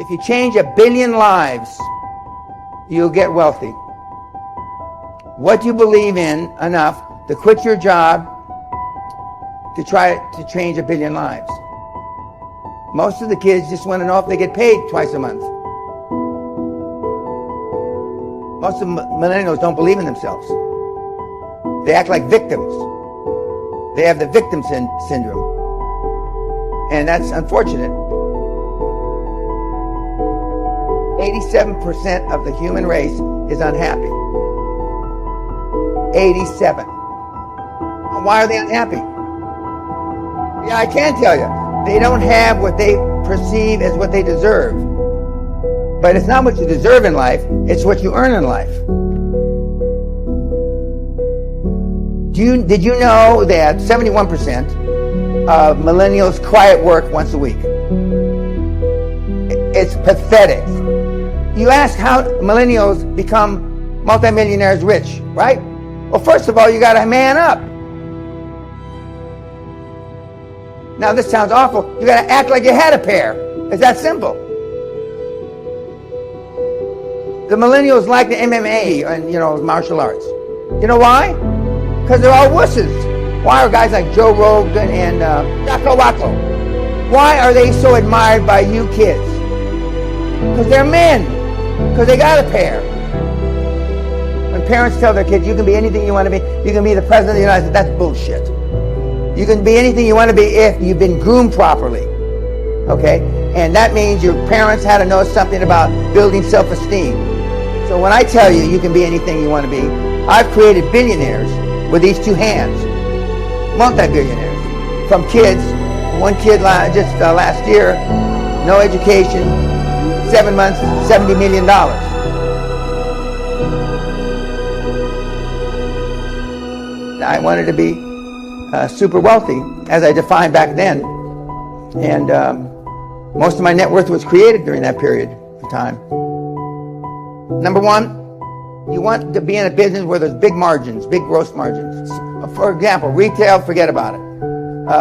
If you change 1 billion lives, you'll get wealthy. What do you believe in enough to quit your job to try to change 1 billion lives? Most of the kids just want to know if they get paid twice a month. Most of the millennials don't believe in themselves. They act like victims. They have the victim syndrome. And that's unfortunate. 87% of the human race is unhappy. 87. Why are they unhappy? Yeah, I can tell you. They don't have what they perceive as what they deserve. But it's not what you deserve in life, it's what you earn in life. Did you know that 71% of millennials cry at work once a week? It's pathetic. You ask how millennials become multimillionaires rich, right? Well, first of all, you got to man up. Now, this sounds awful. You got to act like you had a pair. It's that simple. The millennials like the MMA and, martial arts. You know why? Because they're all wusses. Why are guys like Joe Rogan and Jocko Wacko? Why are they so admired by you kids? Because they're men. Because they got a pair. When parents tell their kids, you can be anything you want to be, you can be the president of the United States, that's bullshit. You can be anything you want to be if you've been groomed properly. Okay? And that means your parents had to know something about building self-esteem. So when I tell you you can be anything you want to be, I've created billionaires with these two hands. Multi-billionaires. From kids, one kid just last year, no education, 7 months, $70 million. I wanted to be super wealthy, as I defined back then. And most of my net worth was created during that period of time. Number one, you want to be in a business where there's big margins, big gross margins. For example, retail, forget about it.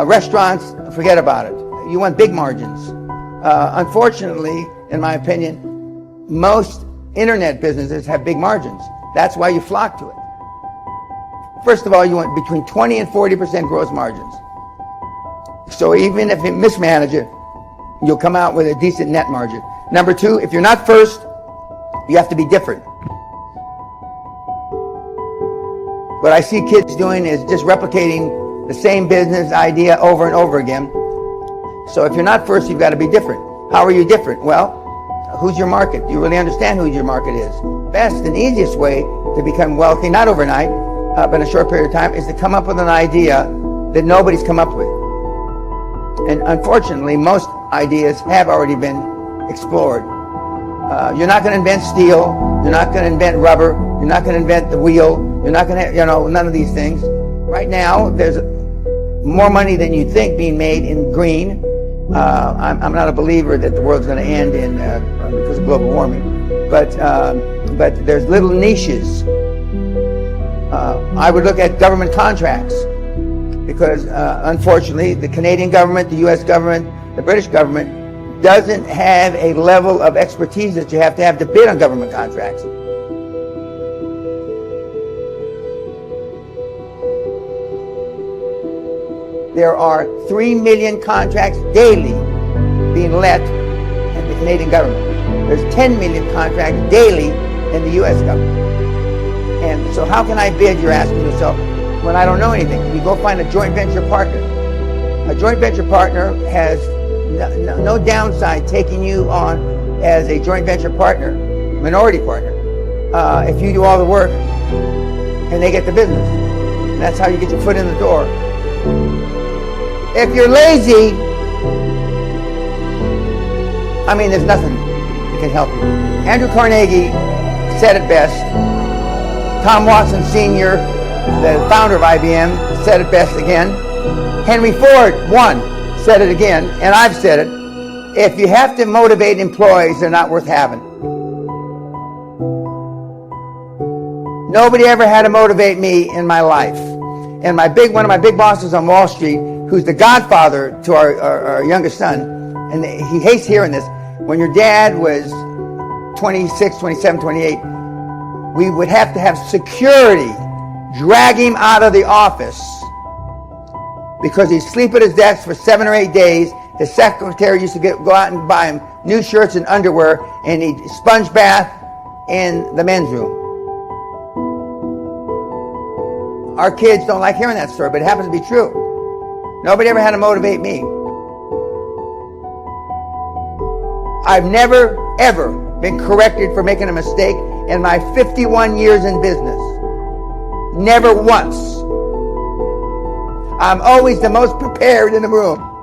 Restaurants, forget about it. You want big margins. Unfortunately, in my opinion, most internet businesses have big margins. That's why you flock to it. First of all, you want between 20 and 40% gross margins. So even if you mismanage it, you'll come out with a decent net margin. Number two, if you're not first, you have to be different. What I see kids doing is just replicating the same business idea over and over again. So if you're not first, you've got to be different. How are you different? Well, who's your market? Do you really understand who your market is? Best and easiest way to become wealthy, not overnight, but in a short period of time, is to come up with an idea that nobody's come up with. And unfortunately, most ideas have already been explored. You're not going to invent steel. You're not going to invent rubber. You're not going to invent the wheel. You're not going to, none of these things. Right now, there's more money than you think being made in green. I'm not a believer that the world's going to end because of global warming. But there's little niches. I would look at government contracts because, unfortunately, the Canadian government, the U.S. government, the British government doesn't have a level of expertise that you have to bid on government contracts. There are 3 million contracts daily being let in the Canadian government. There's 10 million contracts daily in the U.S. government. And so how can I bid, you're asking yourself, when I don't know anything? You go find a joint venture partner. A joint venture partner has no downside taking you on as a joint venture partner, minority partner, if you do all the work and they get the business. And that's how you get your foot in the door. If you're lazy, there's nothing that can help you. Andrew Carnegie said it best. Tom Watson Sr., the founder of IBM, said it best again. Henry Ford, said it again, and I've said it. If you have to motivate employees, they're not worth having. Nobody ever had to motivate me in my life. And one of my big bosses on Wall Street, who's the godfather to our youngest son, and he hates hearing this, when your dad was 26, 27, 28, we would have to have security drag him out of the office because he'd sleep at his desk for 7 or 8 days. The secretary used to go out and buy him new shirts and underwear, and he'd sponge bath in the men's room. Our kids don't like hearing that story, but it happens to be true. Nobody ever had to motivate me. I've never, ever been corrected for making a mistake in my 51 years in business. Never once. I'm always the most prepared in the room.